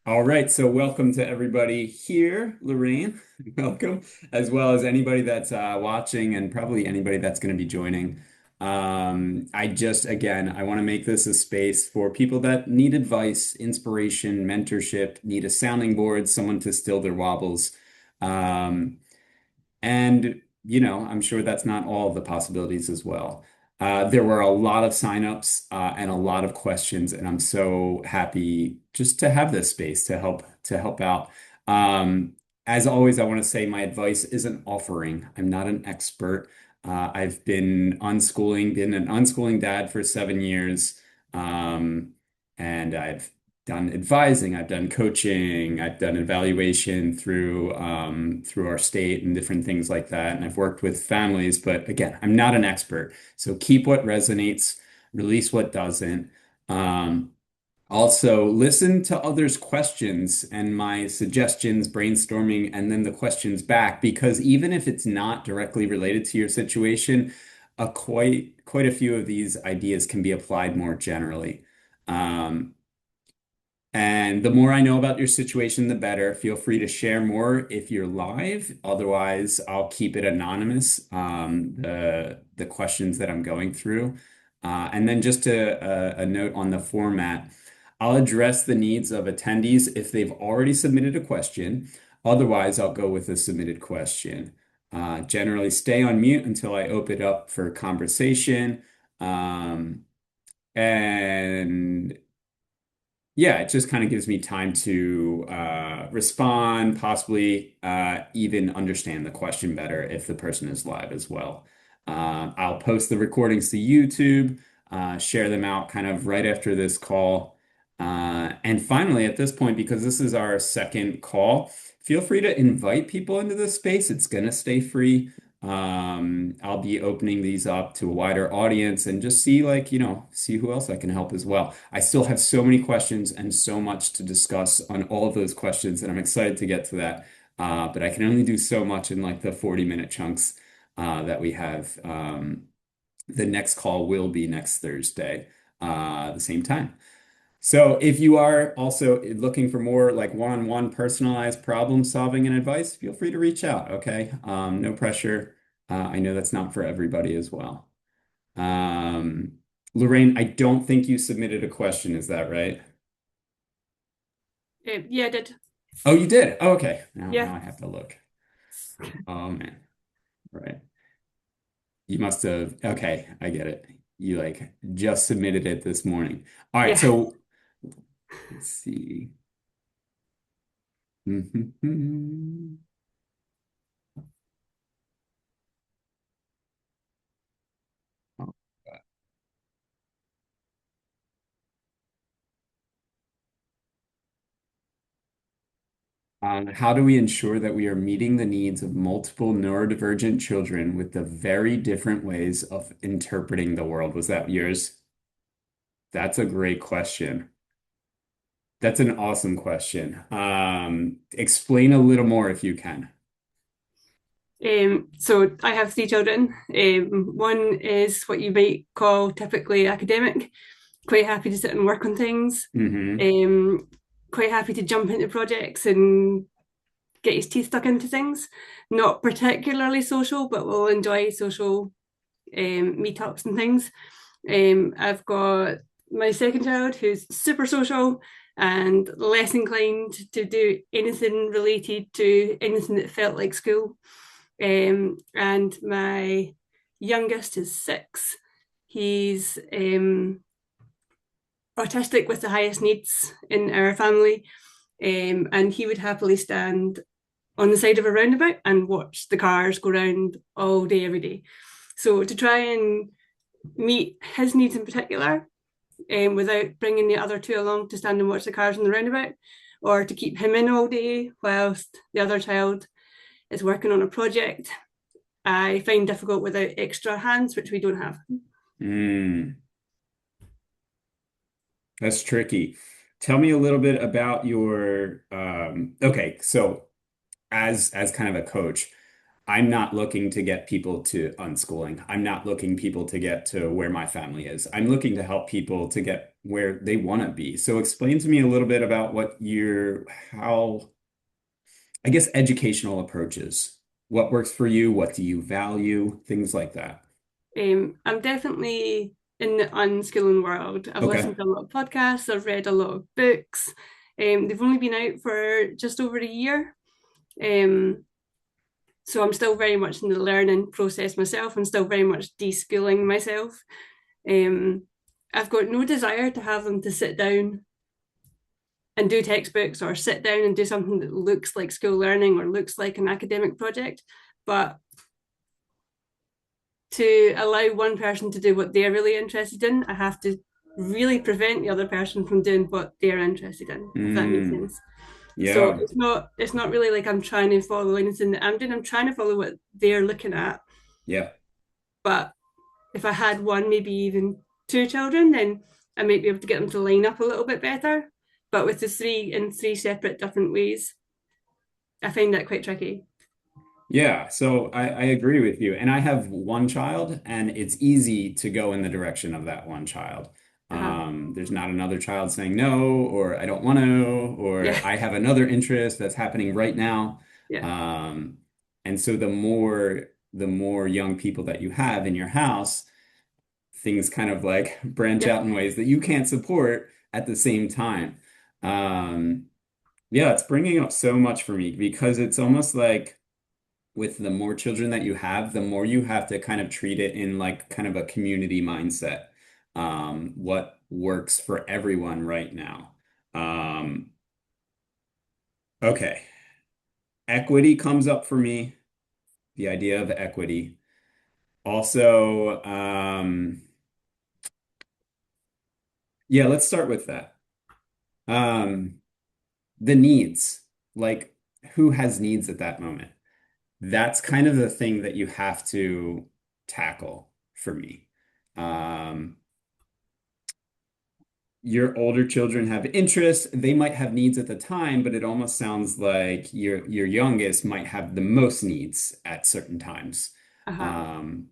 All right, so welcome to everybody here, Lorraine. Welcome, as well as anybody that's watching and probably anybody that's going to be joining. Again, I want to make this a space for people that need advice, inspiration, mentorship, need a sounding board, someone to still their wobbles. Um, I'm sure that's not all of the possibilities as well. There were a lot of signups and a lot of questions, and I'm so happy just to have this space to help out. As always, I want to say my advice is an offering. I'm not an expert. I've been an unschooling dad for 7 years, um, and I've done advising, I've done coaching, I've done evaluation through our state and different things like that. And I've worked with families, but again, I'm not an expert. So keep what resonates, release what doesn't. Um, Also, listen to others' questions and my suggestions, brainstorming, and then the questions back, because even if it's not directly related to your situation, quite a few of these ideas can be applied more generally. Um, and the more I know about your situation, the better. Feel free to share more if you're live. Otherwise, I'll keep it anonymous, the questions that I'm going through. And then just a note on the format, I'll address the needs of attendees if they've already submitted a question. Otherwise, I'll go with a submitted question. Generally, stay on mute until I open it up for conversation. Um, and yeah, it just kind of gives me time to respond, possibly even understand the question better if the person is live as well. I'll post the recordings to YouTube, share them out kind of right after this call. And finally, at this point, because this is our second call, feel free to invite people into this space. It's going to stay free. I'll be opening these up to a wider audience and just see see who else I can help as well. I still have so many questions and so much to discuss on all of those questions, and I'm excited to get to that. But I can only do so much in like the 40-minute chunks that we have. The next call will be next Thursday, the same time. So if you are also looking for more like one-on-one personalized problem solving and advice, feel free to reach out, okay? No pressure. I know that's not for everybody as well. Um, Lorraine, I don't think you submitted a question, is that right? Yeah, I did. Oh, you did. Oh, okay. Now Yeah, I have to look. Oh man. Right. You must have, okay, I get it. You like just submitted it this morning. All right, yeah. so let's see. How do we ensure that we are meeting the needs of multiple neurodivergent children with the very different ways of interpreting the world? Was that yours? That's a great question. That's an awesome question. Explain a little more if you can. So I have three children. One is what you might call typically academic, quite happy to sit and work on things, Hmm. um, quite happy to jump into projects and get his teeth stuck into things. Not particularly social, but will enjoy social meetups and things. I've got my second child who's super social and less inclined to do anything related to anything that felt like school. And my youngest is 6. He's autistic with the highest needs in our family, and he would happily stand on the side of a roundabout and watch the cars go round all day, every day. So to try and meet his needs in particular, without bringing the other two along to stand and watch the cars on the roundabout, or to keep him in all day whilst the other child is working on a project, I find difficult without extra hands, which we don't have. Mm, that's tricky. Tell me a little bit about your okay, so as kind of a coach, I'm not looking to get people to unschooling. I'm not looking people to get to where my family is. I'm looking to help people to get where they want to be. So explain to me a little bit about how, I guess, educational approaches. What works for you? What do you value? Things like that. I'm definitely in the unschooling world. I've Okay. listened to a lot of podcasts, I've read a lot of books. They've only been out for just over a year. Um, so I'm still very much in the learning process myself. I'm still very much deschooling myself. Um, I've got no desire to have them to sit down and do textbooks or sit down and do something that looks like school learning or looks like an academic project. But to allow one person to do what they're really interested in, I have to really prevent the other person from doing what they're interested in, if that makes Mm, sense. So yeah. it's not really like I'm trying to follow anything that I'm doing. I'm trying to follow what they're looking at. Yeah. But if I had one, maybe even two children, then I might be able to get them to line up a little bit better. But with the three in three separate different ways, I find that quite tricky. Yeah, so I agree with you. And I have one child, and it's easy to go in the direction of that one child. Uh-huh. There's not another child saying no, or I don't want to, or Yeah, I have another interest that's happening right now. yeah, Um, and so the more young people that you have in your house, things kind of like branch yeah, out in ways that you can't support at the same time. Um, yeah, it's bringing up so much for me because it's almost like with the more children that you have, the more you have to kind of treat it in like kind of a community mindset. What works for everyone right now. Um, okay. Equity comes up for me, the idea of equity. Also, yeah, let's start with that. Um, the needs, like who has needs at that moment? That's kind of the thing that you have to tackle for me. Um, your older children have interests. They might have needs at the time, but it almost sounds like your youngest might have the most needs at certain times. uh-huh. Um,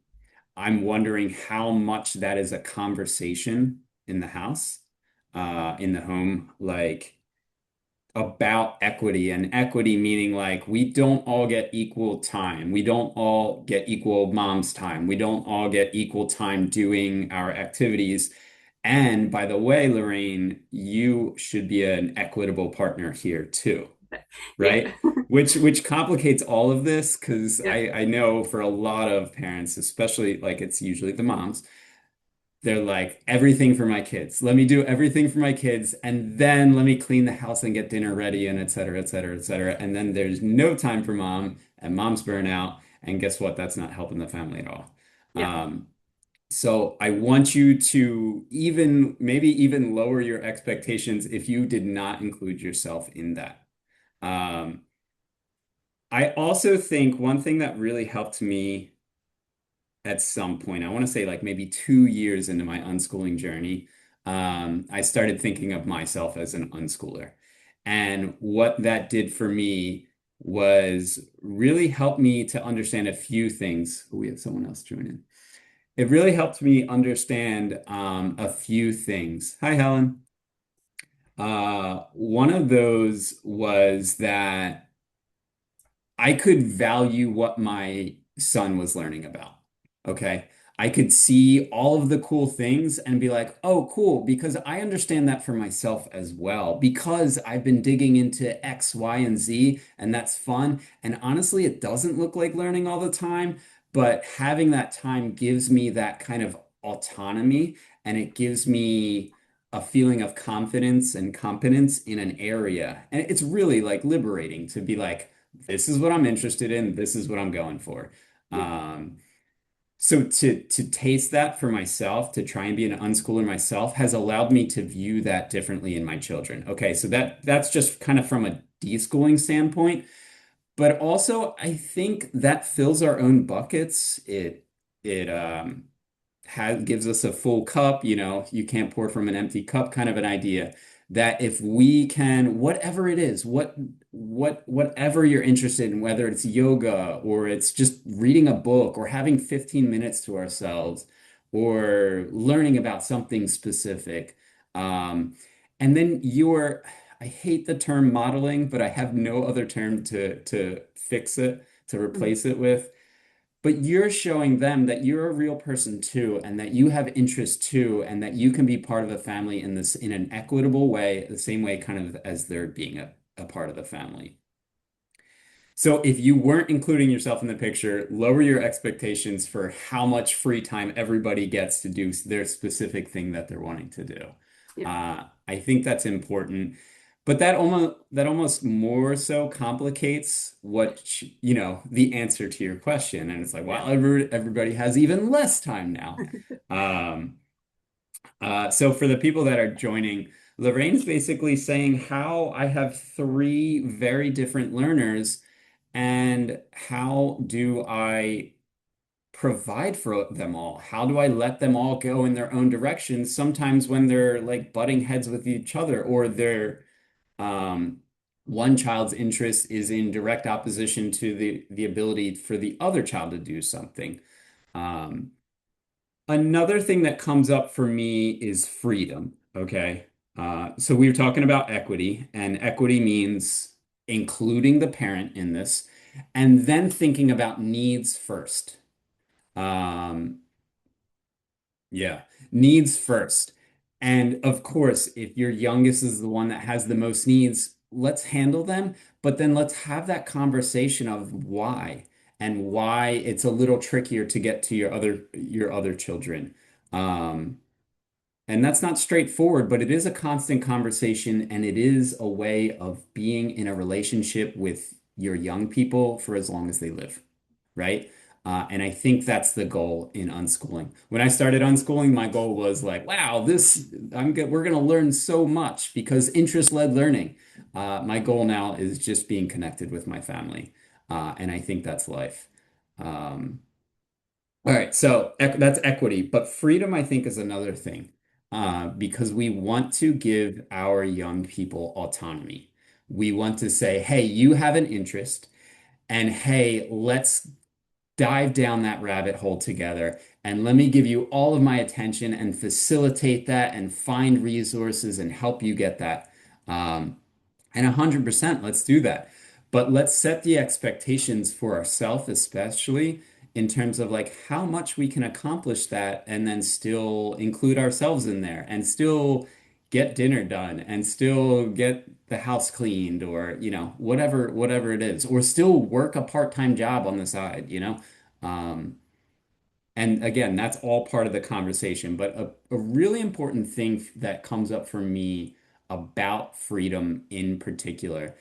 I'm wondering how much that is a conversation in the house, in the home, like about equity, and equity meaning like we don't all get equal time. We don't all get equal mom's time. We don't all get equal time doing our activities. And by the way, Lorraine, you should be an equitable partner here too, Yeah, right? Which complicates all of this because yeah, I know for a lot of parents, especially like it's usually the moms, they're like, everything for my kids. Let me do everything for my kids, and then let me clean the house and get dinner ready, and et cetera, et cetera, et cetera. And then there's no time for mom, and mom's burnout. And guess what? That's not helping the family at all. yeah, So I want you to even maybe even lower your expectations if you did not include yourself in that. Um, I also think one thing that really helped me at some point, I want to say like maybe 2 years into my unschooling journey, I started thinking of myself as an unschooler. And what that did for me was really help me to understand a few things. Oh, we have someone else joining. It really helped me understand a few things. Hi, Helen. One of those was that I could value what my son was learning about. Okay. I could see all of the cool things and be like, oh, cool, because I understand that for myself as well, because I've been digging into X, Y, and Z, and that's fun. And honestly, it doesn't look like learning all the time, but having that time gives me that kind of autonomy and it gives me a feeling of confidence and competence in an area. And it's really like liberating to be like, this is what I'm interested in. This is what I'm going for. yeah, Um, so to taste that for myself, to try and be an unschooler myself, has allowed me to view that differently in my children. Okay, so that's just kind of from a deschooling standpoint, but also I think that fills our own buckets. It has gives us a full cup, you can't pour from an empty cup kind of an idea that if we can, whatever it is, whatever you're interested in, whether it's yoga or it's just reading a book or having 15 minutes to ourselves or learning about something specific, Um, and then you're, I hate the term modeling, but I have no other term to fix it, to Mhm. replace it with. But you're showing them that you're a real person too, and that you have interests too, and that you can be part of the family in this in an equitable way, the same way kind of as they're being a part of the family. So if you weren't including yourself in the picture, lower your expectations for how much free time everybody gets to do their specific thing that they're wanting to do. Yeah. I think that's important, but that almost more so complicates the answer to your question. And it's like, Yeah. well, everybody has even less time now. Um, so for the people that are joining, Lorraine's basically saying how I have three very different learners and how do I provide for them all? How do I let them all go in their own directions? Sometimes when they're like butting heads with each other, or they're um, one child's interest is in direct opposition to the ability for the other child to do something. Um, Another thing that comes up for me is freedom. Okay. So we were talking about equity, and equity means including the parent in this, and then thinking about needs first. Um, yeah, needs first. And of course, if your youngest is the one that has the most needs, let's handle them, but then let's have that conversation of why and why it's a little trickier to get to your other children. Um, and that's not straightforward, but it is a constant conversation and it is a way of being in a relationship with your young people for as long as they live, right? And I think that's the goal in unschooling. When I started unschooling, my goal was like, wow, we're going to learn so much because interest-led learning. My goal now is just being connected with my family. And I think that's life. Um, all right, so that's equity, but freedom, I think, is another thing, because we want to give our young people autonomy. We want to say, hey, you have an interest, and hey, let's dive down that rabbit hole together, and let me give you all of my attention and facilitate that and find resources and help you get that. Um, and 100%, let's do that. But let's set the expectations for ourselves, especially in terms of like how much we can accomplish that and then still include ourselves in there and still get dinner done and still get the house cleaned or, whatever it is, or still work a part-time job on the side. Um, and again, that's all part of the conversation. But a really important thing that comes up for me about freedom in particular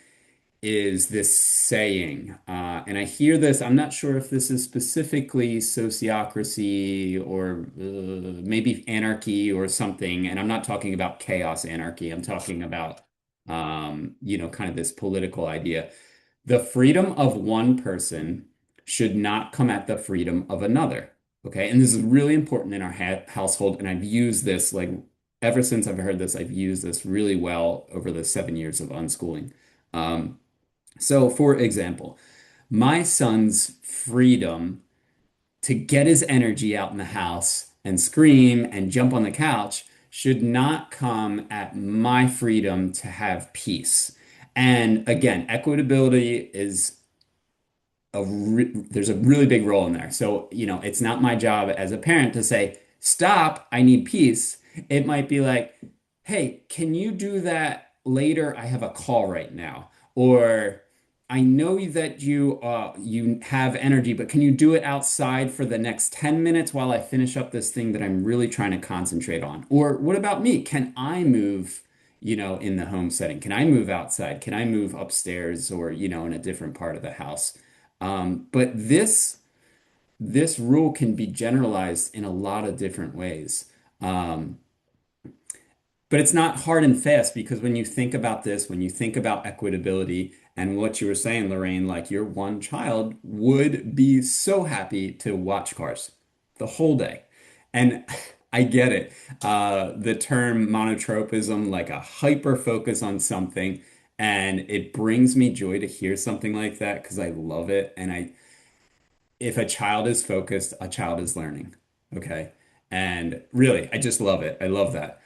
is this saying. And I hear this, I'm not sure if this is specifically sociocracy or maybe anarchy or something. And I'm not talking about chaos anarchy. I'm talking about, kind of this political idea. The freedom of one person should not come at the freedom of another. Okay. And this is really important in our household. And I've used this like ever since I've heard this, I've used this really well over the 7 years of unschooling. So, for example, my son's freedom to get his energy out in the house and scream and jump on the couch should not come at my freedom to have peace. And again, equitability is there's a really big role in there. So, it's not my job as a parent to say, stop, I need peace. It might be like, hey, can you do that later? I have a call right now. Or I know that you have energy, but can you do it outside for the next 10 minutes while I finish up this thing that I'm really trying to concentrate on? Or what about me? Can I move, in the home setting? Can I move outside? Can I move upstairs or, in a different part of the house? But this rule can be generalized in a lot of different ways. Um, but it's not hard and fast because when you think about this, when you think about equitability and what you were saying, Lorraine, like your one child would be so happy to watch cars the whole day. And I get it. The term monotropism, like a hyper focus on something, and it brings me joy to hear something like that because I love it. And if a child is focused, a child is learning. Okay. And really, I just love it. I love that.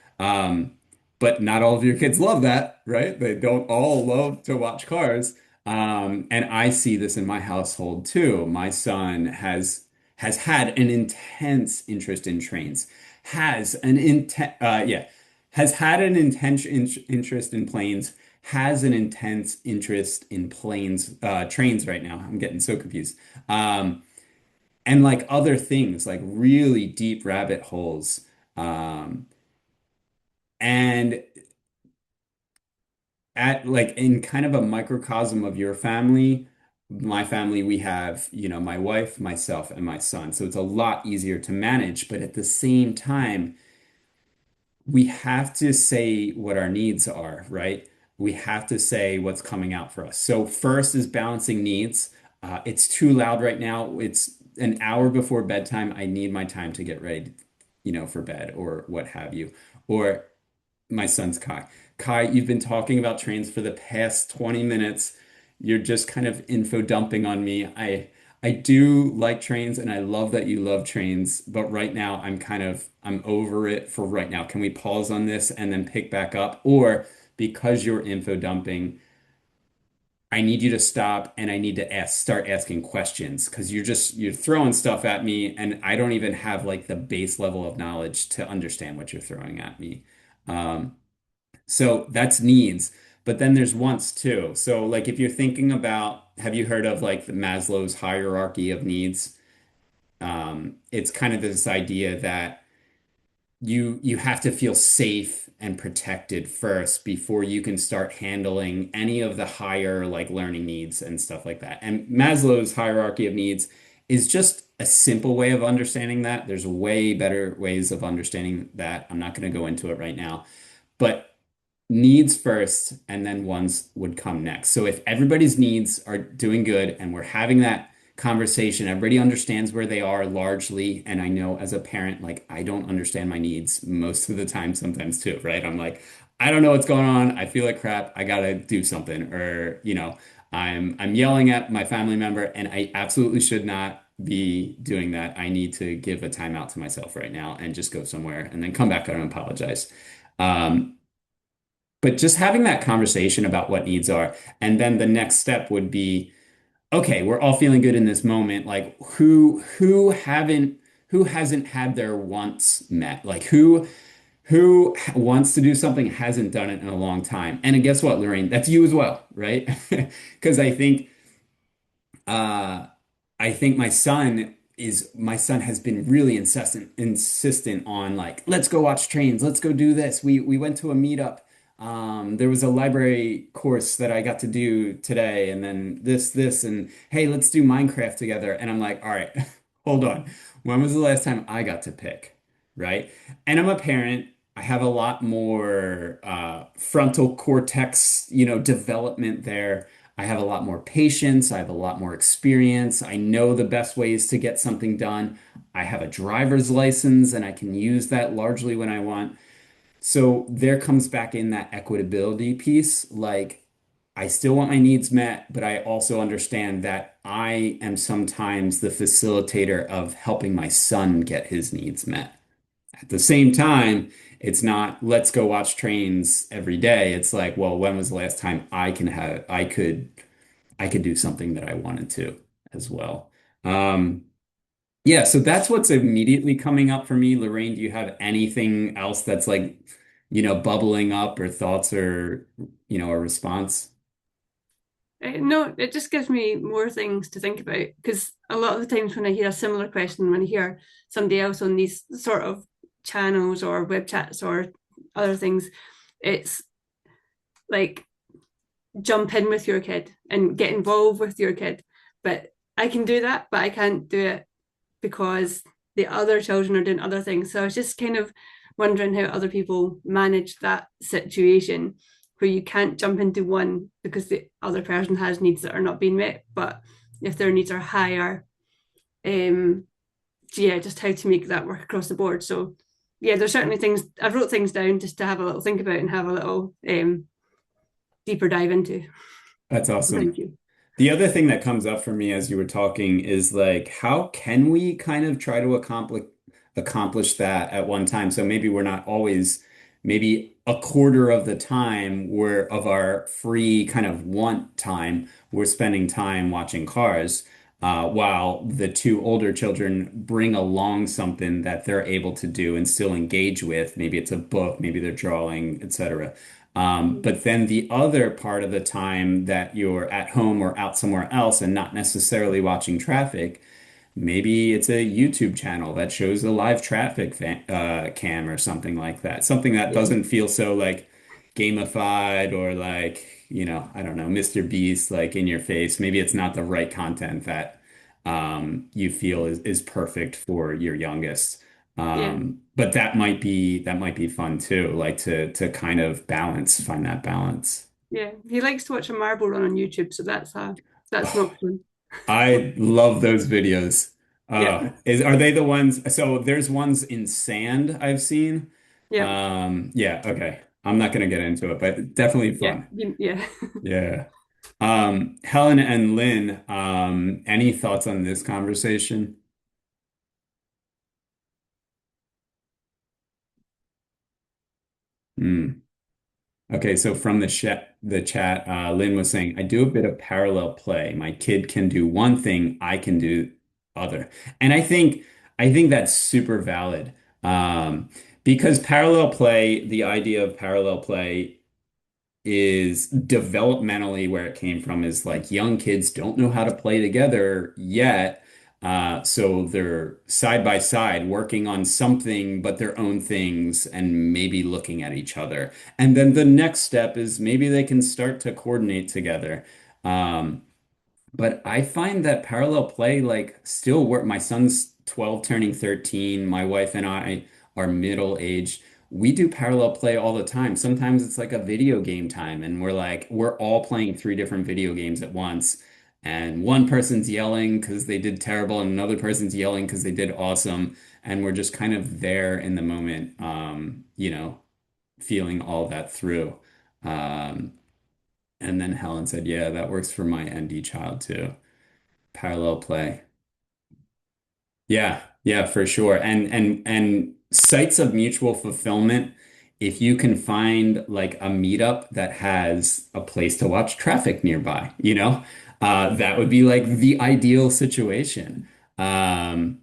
but not all of your kids love that, right? They don't all love to watch cars. And I see this in my household too. My son has had an intense interest in trains, has an intent, yeah, has had an intense interest in planes, has an intense interest in trains right now. I'm getting so confused. And like other things, like really deep rabbit holes. Um, and at like in kind of a microcosm of your family, my family, we have, my wife, myself, and my son. So it's a lot easier to manage, but at the same time, we have to say what our needs are, right? We have to say what's coming out for us. So first is balancing needs. It's too loud right now. It's an hour before bedtime. I need my time to get ready, for bed or what have you. Or my son's Kai. Kai, you've been talking about trains for the past 20 minutes. You're just kind of info dumping on me. I do like trains and I love that you love trains, but right now I'm over it for right now. Can we pause on this and then pick back up? Or because you're info dumping, I need you to stop and I need to start asking questions because you're throwing stuff at me and I don't even have like the base level of knowledge to understand what you're throwing at me. Um, so that's needs. But then there's wants too. So like if you're thinking about, have you heard of like the Maslow's hierarchy of needs? It's kind of this idea that you have to feel safe and protected first before you can start handling any of the higher like learning needs and stuff like that. And Maslow's hierarchy of needs is just a simple way of understanding that. There's way better ways of understanding that. I'm not going to go into it right now. But needs first and then wants would come next. So if everybody's needs are doing good and we're having that conversation, everybody understands where they are largely. And I know as a parent, like I don't understand my needs most of the time, sometimes too, right? I'm like, I don't know what's going on. I feel like crap. I gotta do something. Or, I'm yelling at my family member and I absolutely should not be doing that. I need to give a timeout to myself right now and just go somewhere and then come back and apologize. Um, but just having that conversation about what needs are, and then the next step would be, okay, we're all feeling good in this moment. Like who hasn't had their wants met? Like who wants to do something hasn't done it in a long time. And guess what, Lorraine? That's you as well, right? Because uh, I think my son has been really insistent on like, let's go watch trains, let's go do this. We went to a meetup. There was a library course that I got to do today, and then this, and hey, let's do Minecraft together. And I'm like, all right, hold on. When was the last time I got to pick? Right? And I'm a parent. I have a lot more frontal cortex, development there. I have a lot more patience. I have a lot more experience. I know the best ways to get something done. I have a driver's license and I can use that largely when I want. So there comes back in that equitability piece. Like, I still want my needs met, but I also understand that I am sometimes the facilitator of helping my son get his needs met. At the same time, it's not let's go watch trains every day. It's like, well, when was the last time I could do something that I wanted to as well. Um, yeah, so that's what's immediately coming up for me. Lorraine, do you have anything else that's like, bubbling up or thoughts or, a response? No, it just gives me more things to think about because a lot of the times when I hear a similar question, when I hear somebody else on these sort of channels or web chats or other things, it's like jump in with your kid and get involved with your kid. But I can do that, but I can't do it because the other children are doing other things. So I was just kind of wondering how other people manage that situation where you can't jump into one because the other person has needs that are not being met. But if their needs are higher, yeah, just how to make that work across the board. So yeah, there's certainly things I've wrote things down just to have a little think about and have a little deeper dive into. That's So thank awesome. you. The other thing that comes up for me as you were talking is like, how can we kind of try to accomplish that at one time? So maybe we're not always maybe a quarter of the time we're of our free kind of want time, we're spending time watching cars. While the two older children bring along something that they're able to do and still engage with. Maybe it's a book, maybe they're drawing, etc. But then the other part of the time that you're at home or out somewhere else and not necessarily watching traffic, maybe it's a YouTube channel that shows a live traffic cam or something like that. Something that Yeah, doesn't feel so like gamified or like, I don't know, Mr. Beast like in your face. Maybe it's not the right content that you feel is perfect for your youngest. yeah, But that might be fun too, like to kind of find that balance. yeah. He likes to watch a marble run on YouTube, so that's an Oh, option. I love those videos. Yeah, Are they the ones? So there's ones in sand I've seen. yeah, Yeah, okay. I'm not gonna get into it, but definitely yeah, fun. yeah. Yeah. Helen and Lynn, any thoughts on this conversation? Hmm. Okay, so from the chat, Lynn was saying, I do a bit of parallel play. My kid can do one thing, I can do other. And I think that's super valid. Because parallel play, the idea of parallel play is developmentally where it came from is like young kids don't know how to play together yet. So they're side by side working on something but their own things and maybe looking at each other. And then the next step is maybe they can start to coordinate together. Um, but I find that parallel play like still work. My son's 12 turning 13. My wife and I are middle aged. We do parallel play all the time. Sometimes it's like a video game time and we're all playing three different video games at once. And one person's yelling because they did terrible and another person's yelling because they did awesome. And we're just kind of there in the moment, feeling all that through. Um, and then Helen said, yeah, that works for my ND child too. Parallel play. Yeah, yeah, for sure. And sites of mutual fulfillment, if you can find like a meetup that has a place to watch traffic nearby, that would be like the ideal situation. Um,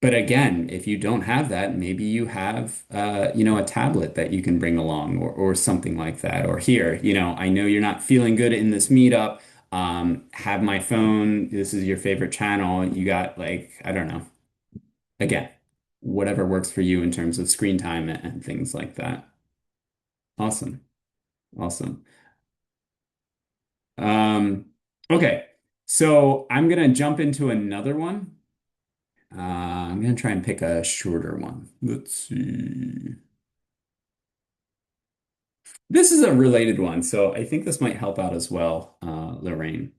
but again, if you don't have that, maybe you have a tablet that you can bring along or something like that. Or here, I know you're not feeling good in this meetup. Have my phone. This is your favorite channel. You got like, I don't know. Again, whatever works for you in terms of screen time and things like that. Awesome. Awesome. Um, okay. So I'm gonna jump into another one. I'm gonna try and pick a shorter one. Let's see. This is a related one, so I think this might help out as well, Lorraine.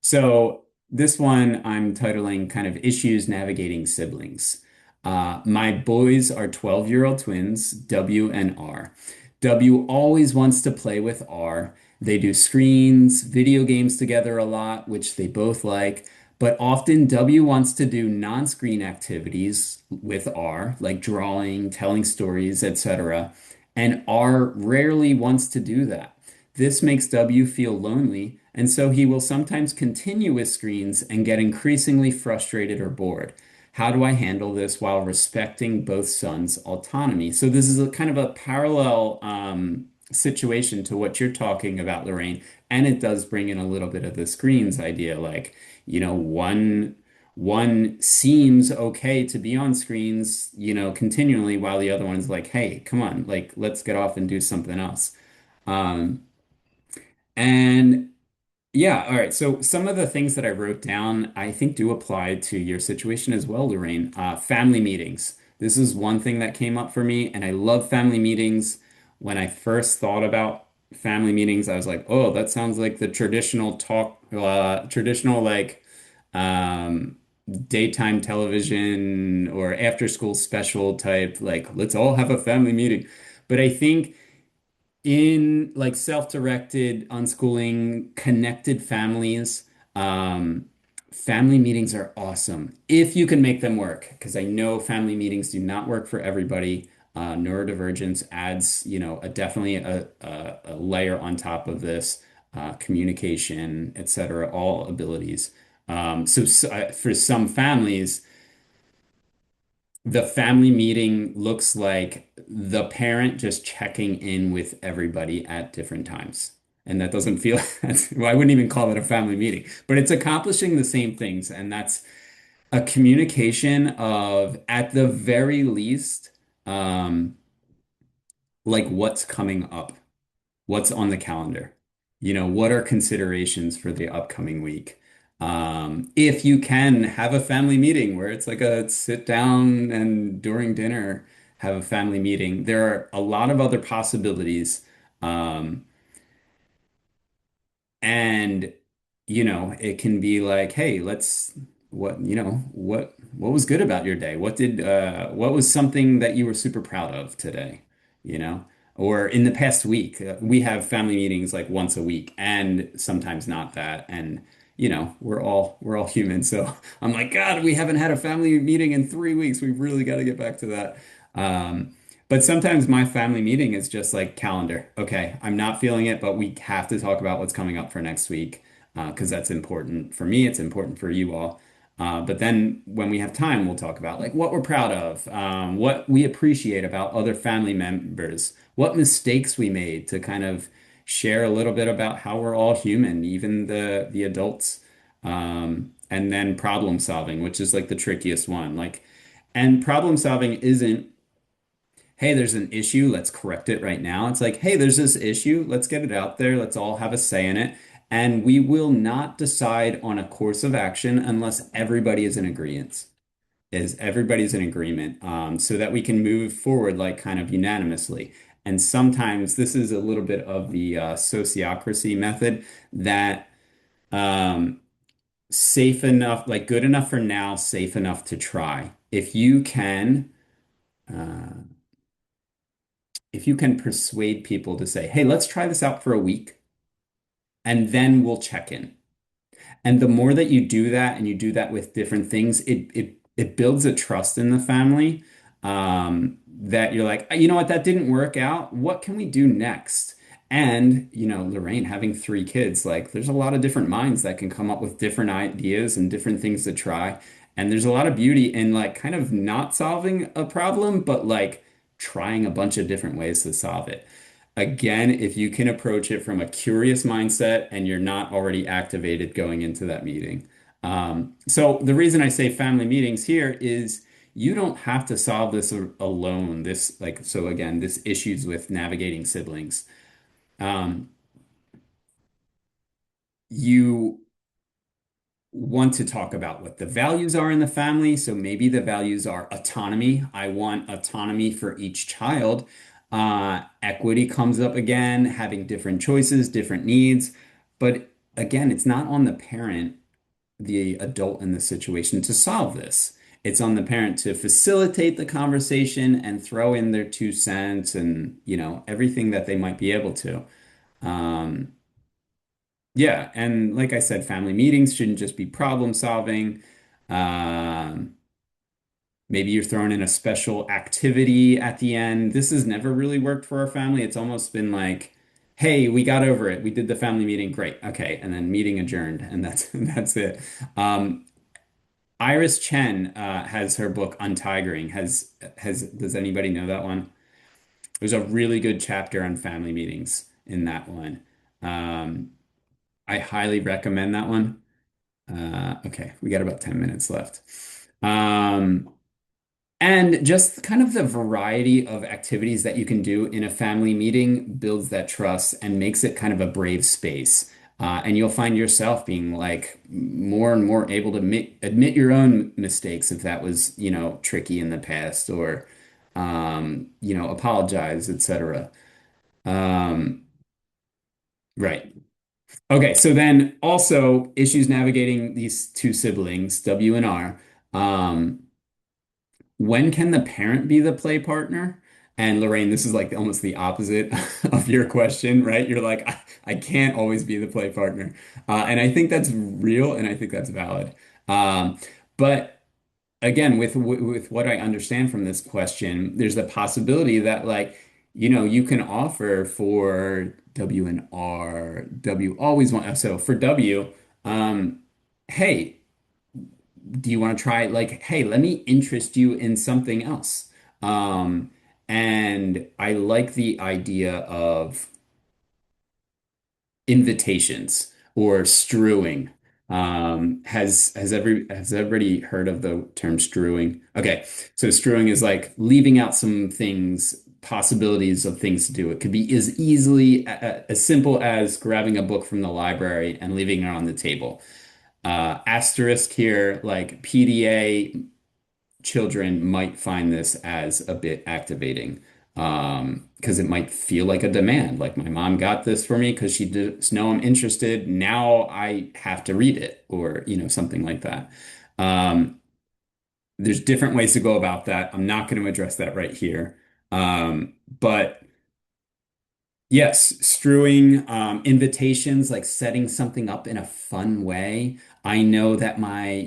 So this one I'm titling kind of Issues Navigating Siblings. My boys are 12-year-old twins, W and R. W always wants to play with R. They do screens, video games together a lot, which they both like, but often W wants to do non-screen activities with R, like drawing, telling stories, etc. And R rarely wants to do that. This makes W feel lonely, and so he will sometimes continue with screens and get increasingly frustrated or bored. How do I handle this while respecting both sons' autonomy? So this is a kind of a parallel situation to what you're talking about, Lorraine, and it does bring in a little bit of the screens idea, like, one seems okay to be on screens, continually, while the other one's like, hey, come on, like, let's get off and do something else. Um, and yeah, all right. So some of the things that I wrote down, I think do apply to your situation as well, Lorraine. Family meetings. This is one thing that came up for me, and I love family meetings. When I first thought about family meetings, I was like, oh, that sounds like the traditional like um, daytime television or after school special type, like, let's all have a family meeting. But I think in like self-directed unschooling connected families, um family meetings are awesome if you can make them work, because I know family meetings do not work for everybody. Neurodivergence adds, definitely a layer on top of this, communication, et cetera, all abilities. For some families, the family meeting looks like the parent just checking in with everybody at different times. And that doesn't feel, well, I wouldn't even call it a family meeting, but it's accomplishing the same things. And that's a communication of, at the very least, um, like what's coming up, what's on the calendar, what are considerations for the upcoming week. If you can have a family meeting where it's like a sit down and during dinner have a family meeting, there are a lot of other possibilities. Um, and it can be like, hey, what was good about your day? What was something that you were super proud of today? You know, or in the past week, we have family meetings like once a week and sometimes not that. And we're all human. So I'm like, God, we haven't had a family meeting in 3 weeks. We've really got to get back to that. Um, but sometimes my family meeting is just like calendar. Okay, I'm not feeling it, but we have to talk about what's coming up for next week, because that's important for me. It's important for you all. But then when we have time, we'll talk about like what we're proud of, what we appreciate about other family members, what mistakes we made, to kind of share a little bit about how we're all human, even the adults. And then problem solving, which is like the trickiest one. And problem solving isn't, hey, there's an issue, let's correct it right now. It's like, hey, there's this issue, let's get it out there, let's all have a say in it. And we will not decide on a course of action unless everybody is in agreement, so that we can move forward like kind of unanimously. And sometimes this is a little bit of the sociocracy method, that um, safe enough, like good enough for now, safe enough to try. Uh, if you can persuade people to say, hey, let's try this out for a week and then we'll check in. And the more that you do that, and you do that with different things, it builds a trust in the family, that you're like, you know what, that didn't work out. What can we do next? And, Lorraine having 3 kids, like there's a lot of different minds that can come up with different ideas and different things to try. And there's a lot of beauty in like kind of not solving a problem, but like trying a bunch of different ways to solve it. Again, if you can approach it from a curious mindset and you're not already activated going into that meeting. So the reason I say family meetings here is you don't have to solve this alone. So again, this issues with navigating siblings. Um, you want to talk about what the values are in the family. So maybe the values are autonomy. I want autonomy for each child. Equity comes up again, having different choices, different needs. But again, it's not on the parent, the adult in the situation, to solve this. It's on the parent to facilitate the conversation and throw in their 2 cents and, everything that they might be able to. Um, yeah, and like I said, family meetings shouldn't just be problem solving. Um, Maybe you're throwing in a special activity at the end. This has never really worked for our family. It's almost been like, hey, we got over it. We did the family meeting. Great. Okay. And then meeting adjourned. And that's that's it. Um, Iris Chen has her book Untigering. Does anybody know that one? There's a really good chapter on family meetings in that one. Um, I highly recommend that one. Okay, we got about 10 minutes left. Um, and just kind of the variety of activities that you can do in a family meeting builds that trust and makes it kind of a brave space. And you'll find yourself being like more and more able to admit your own mistakes if that was, tricky in the past, or, apologize, etc. Um, right. Okay, so then also issues navigating these 2 siblings, W and R. Um, when can the parent be the play partner? And Lorraine, this is like almost the opposite of your question, right? You're like, I can't always be the play partner. And I think that's real and I think that's valid. But again, with what I understand from this question, there's a possibility that like, you can offer for W and R, W always want, so for W, um, hey, do you want to try like, hey, let me interest you in something else. Um, and I like the idea of invitations or strewing. Has everybody heard of the term strewing? Okay, so strewing is like leaving out some things, possibilities of things to do. It could be as easily as simple as grabbing a book from the library and leaving it on the table. Asterisk here, like PDA children might find this as a bit activating because it might feel like a demand. Like my mom got this for me because she does know I'm interested. Now I have to read it, or something like that. Um, there's different ways to go about that. I'm not going to address that right here. But yes, strewing invitations, like setting something up in a fun way. I know that my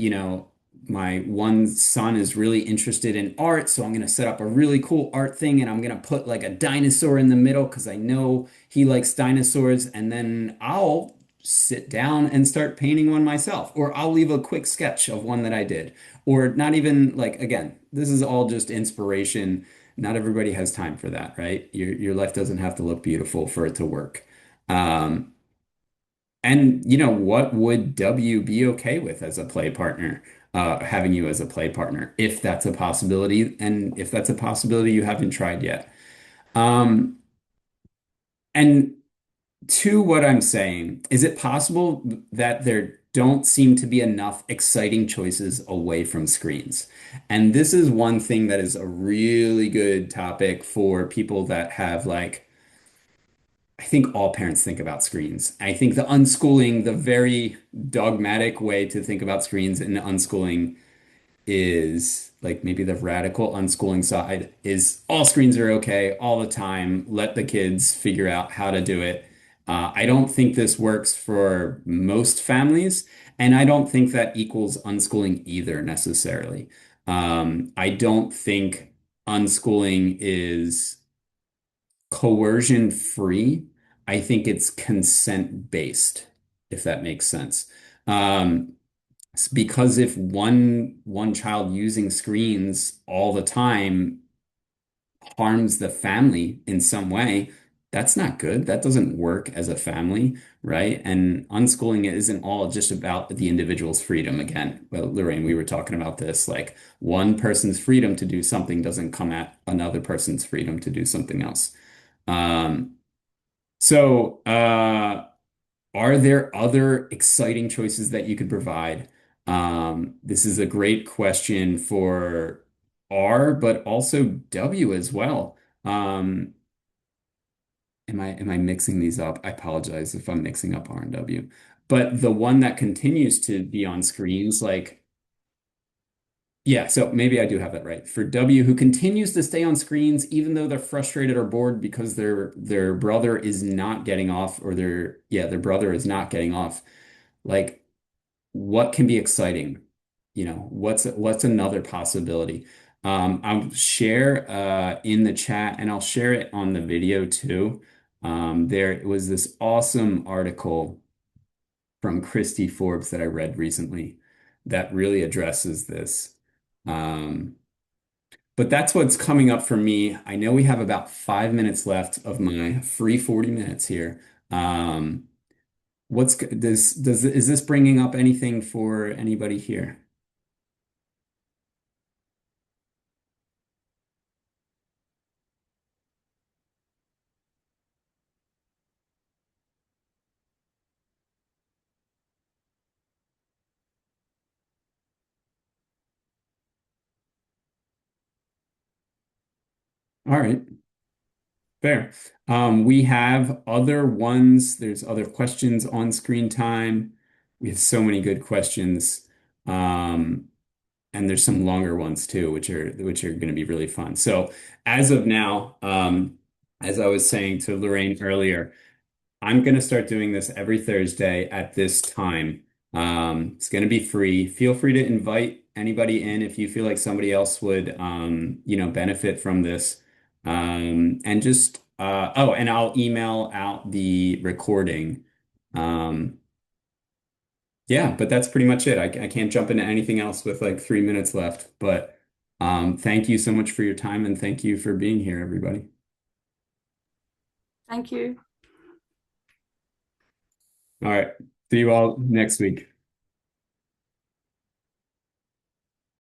one son is really interested in art, so I'm going to set up a really cool art thing and I'm going to put like a dinosaur in the middle because I know he likes dinosaurs, and then I'll sit down and start painting one myself, or I'll leave a quick sketch of one that I did, or not even like, again, this is all just inspiration. Not everybody has time for that, right? Your life doesn't have to look beautiful for it to work. Um, and what would W be okay with as a play partner? Having you as a play partner, if that's a possibility, and if that's a possibility you haven't tried yet. Um, and to what I'm saying, is it possible that there don't seem to be enough exciting choices away from screens? And this is one thing that is a really good topic for people that have like, I think all parents think about screens. I think the unschooling, the very dogmatic way to think about screens and unschooling is like maybe the radical unschooling side is all screens are okay all the time. Let the kids figure out how to do it. I don't think this works for most families, and I don't think that equals unschooling either necessarily. I don't think unschooling is coercion free. I think it's consent based, if that makes sense. Um, because if one child using screens all the time harms the family in some way, that's not good. That doesn't work as a family, right? And unschooling isn't all just about the individual's freedom. Again, well, Lorraine, we were talking about this, like one person's freedom to do something doesn't come at another person's freedom to do something else. Um, so, are there other exciting choices that you could provide? This is a great question for R, but also W as well. Um, am I mixing these up? I apologize if I'm mixing up R and W. But the one that continues to be on screens, like, yeah, so maybe I do have that right. For W, who continues to stay on screens even though they're frustrated or bored because their brother is not getting off, or their brother is not getting off. Like, what can be exciting? What's another possibility? I'll share in the chat, and I'll share it on the video too. There was this awesome article from Kristy Forbes that I read recently that really addresses this. Um, but that's what's coming up for me. I know we have about 5 minutes left of my free 40 minutes here. Um, is this bringing up anything for anybody here? All right, fair. We have other ones. There's other questions on screen time. We have so many good questions. Um, and there's some longer ones too, which are going to be really fun. So as of now, as I was saying to Lorraine earlier, I'm going to start doing this every Thursday at this time. It's going to be free. Feel free to invite anybody in if you feel like somebody else would, benefit from this. And just, oh, and I'll email out the recording. Um, yeah, but that's pretty much it. I can't jump into anything else with like 3 minutes left, but thank you so much for your time and thank you for being here, everybody. Thank you. All right. See you all next week.